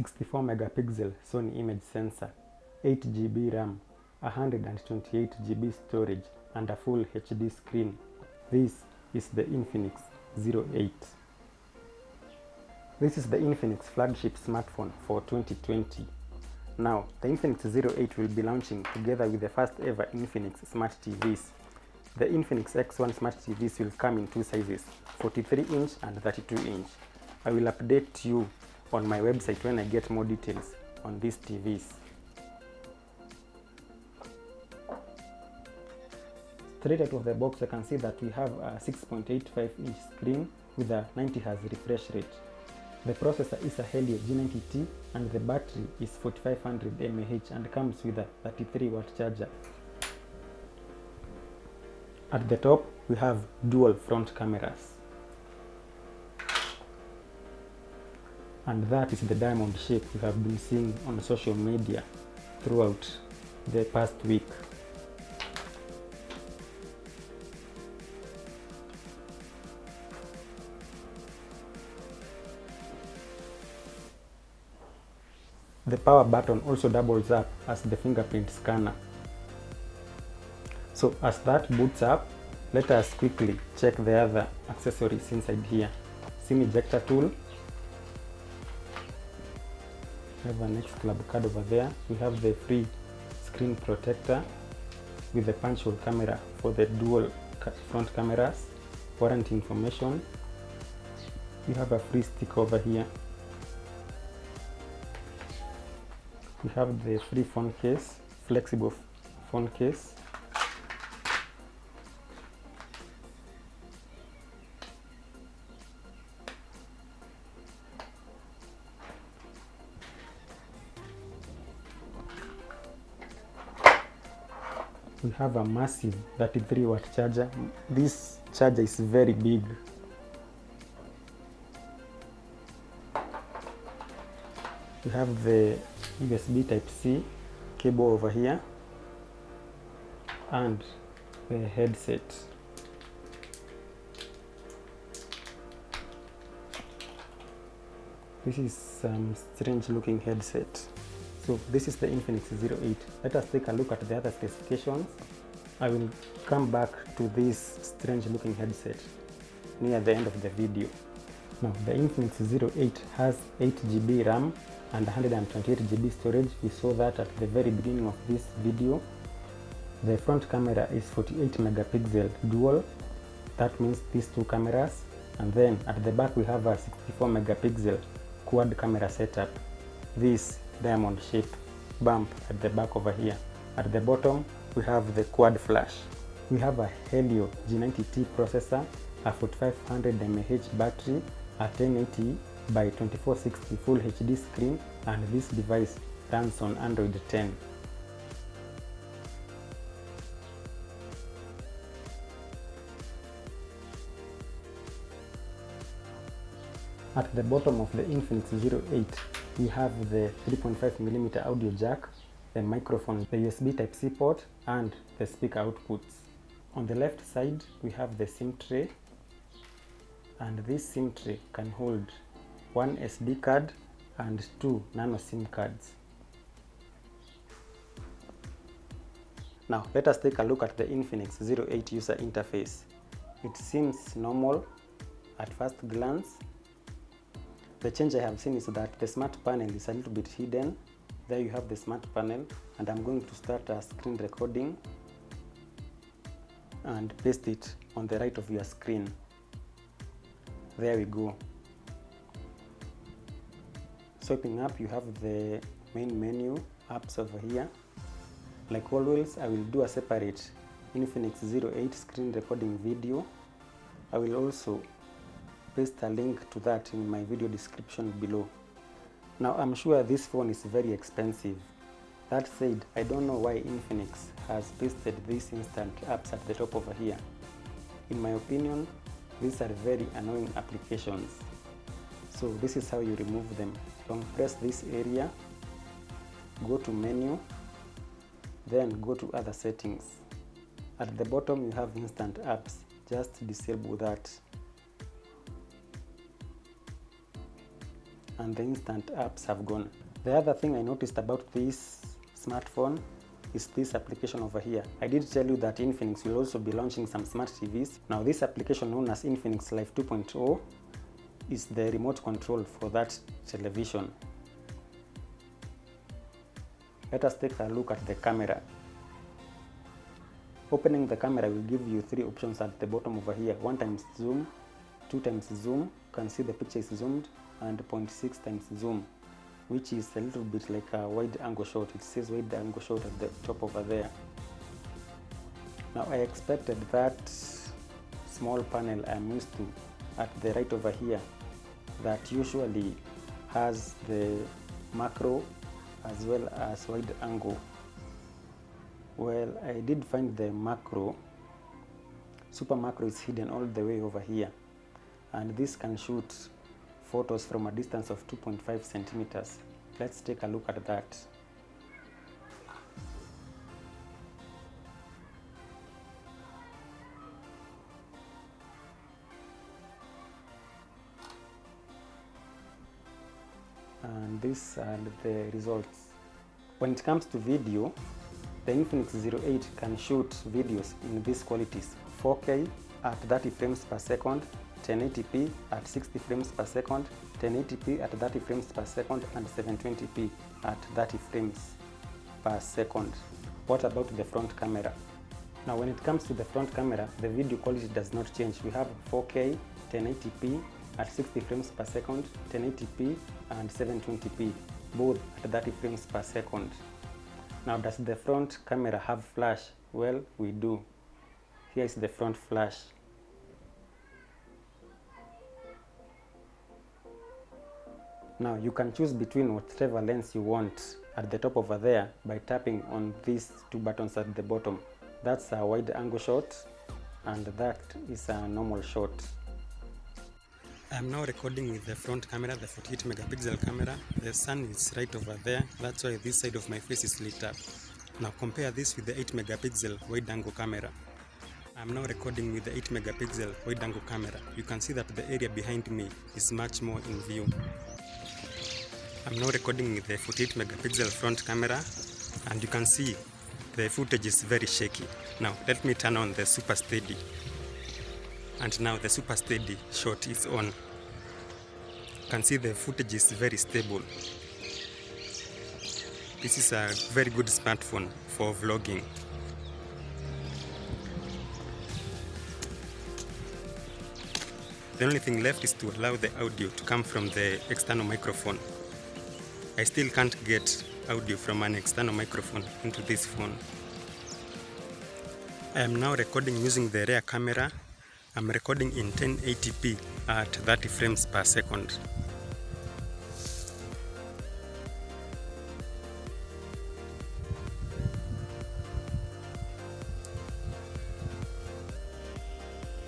64 megapixel Sony image sensor, 8 GB RAM, 128 GB storage, and a full HD screen. This is the Infinix Zero 8. This is the Infinix flagship smartphone for 2020. Now, the Infinix Zero 8 will be launching together with the first ever Infinix Smart TVs. The Infinix X1 Smart TVs will come in two sizes, 43-inch and 32-inch. I will update you on my website when I get more details on these TVs. Straight out of the box, I can see that we have a 6.85-inch screen with a 90Hz refresh rate. The processor is a Helio G90T and the battery is 4500 mAh and comes with a 33-watt charger. At the top, we have dual front cameras. And that is the diamond shape we have been seeing on social media throughout the past week. The power button also doubles up as the fingerprint scanner. So as that boots up, let us quickly check the other accessories inside here. SIM ejector tool. We have an X Club card over there. We have the free screen protector with the punch hole camera for the dual front cameras. Warranty information. We have a free stick over here. We have the free phone case, flexible phone case. We have a massive 33-watt charger. This charger is very big. We have the USB Type-C cable over here and the headset. This is some strange looking headset. So this is the Infinix Zero 8. Let us take a look at the other specifications. I will come back to this strange looking headset near the end of the video. Now the Infinix Zero 8 has 8 GB RAM and 128 GB storage. We saw that at the very beginning of this video. The front camera is 48 megapixel dual. That means these two cameras. And then at the back we have a 64 megapixel quad camera setup. This diamond shape bump at the back over here. At the bottom we have the quad flash. We have a Helio G90T processor, a 4500 mAh battery, a 1080 by 2460 full HD screen, and this device runs on Android 10. At the bottom of the Infinix Zero 8, we have the 3.5mm audio jack, the microphone, the USB Type-C port, and the speaker outputs. On the left side, we have the SIM tray, and this SIM tray can hold one SD card and two nano SIM cards. Now let us take a look at the Infinix Zero 8 user interface. It seems normal at first glance. The change I have seen is that the smart panel is a little bit hidden. There you have the smart panel, and I'm going to start a screen recording and paste it on the right of your screen. There we go. Swiping up, you have the main menu, apps over here. Like always, I will do a separate Infinix Zero 8 screen recording video. I will also paste a link to that in my video description below. Now I'm sure this phone is very expensive. That said, I don't know why Infinix has pasted these instant apps at the top over here. In my opinion, these are very annoying applications. So this is how you remove them. Long press this area, go to menu, then go to other settings. At the bottom you have instant apps. Just disable that. and the instant apps have gone. The other thing I noticed about this smartphone is this application over here. I did tell you that Infinix will also be launching some smart TVs. Now this application known as Infinix Live 2.0 is the remote control for that television. Let us take a look at the camera. Opening the camera will give you 3 options at the bottom over here. 1 times zoom, 2 times zoom, you can see the picture is zoomed, and 0.6 times zoom, which is a little bit like a wide angle shot. It says wide angle shot at the top over there. Now I expected that small panel I'm used to at the right over here that usually has the macro as well as wide angle. Well, I did find the macro. Super macro is hidden all the way over here, and this can shoot photos from a distance of 2.5 centimeters. Let's take a look at that. And these are the results. When it comes to video, the Infinix Zero 8 can shoot videos in these qualities: 4K at 30 frames per second, 1080p at 60 frames per second, 1080p at 30 frames per second, and 720p at 30 frames per second. What about the front camera? Now when it comes to the front camera, the video quality does not change. We have 4K, 1080p at 60 frames per second, 1080p and 720p, both at 30 frames per second. Now, does the front camera have flash? Well, we do. Here is the front flash. Now, you can choose between whatever lens you want at the top over there by tapping on these 2 buttons at the bottom. That's a wide angle shot, and that is a normal shot. I'm now recording with the front camera, the 48 megapixel camera. The sun is right over there, that's why this side of my face is lit up. Now compare this with the 8 megapixel wide angle camera. I'm now recording with the 8 megapixel wide angle camera. You can see that the area behind me is much more in view. I'm now recording with the 48 megapixel front camera, and you can see the footage is very shaky. Now let me turn on the super steady. And now the super steady shot is on. You can see the footage is very stable. This is a very good smartphone for vlogging. The only thing left is to allow the audio to come from the external microphone. I still can't get audio from an external microphone into this phone. I am now recording using the rear camera. I'm recording in 1080p at 30 frames per second.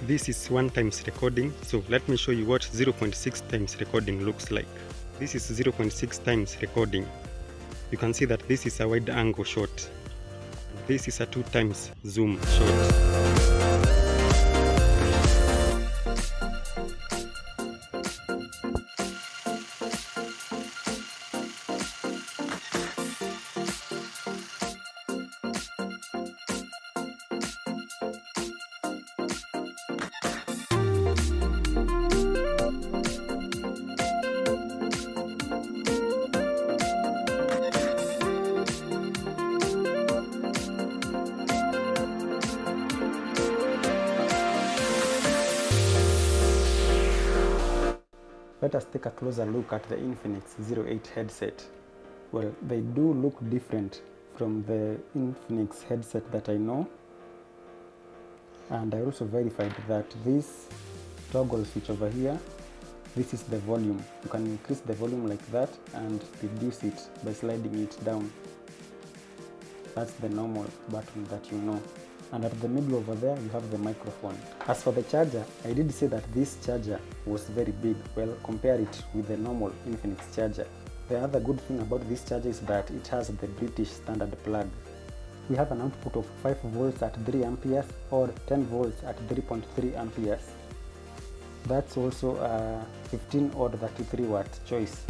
This is 1 times recording, so let me show you what 0.6 times recording looks like. This is 0.6 times recording. You can see that this is a wide angle shot. This is a 2 times zoom shot. Let us take a closer look at the Infinix Zero 8 headset. Well, they do look different from the Infinix headset that I know. And I also verified that this toggle switch over here, this is the volume. You can increase the volume like that and reduce it by sliding it down. That's the normal button that you know. And at the middle over there, you have the microphone. As for the charger, I did say that this charger was very big. Well, compare it with the normal Infinix charger. The other good thing about this charger is that it has the British standard plug. We have an output of 5 volts at 3 amperes or 10 volts at 3.3 amperes. That's also a 15 or 33 watt choice.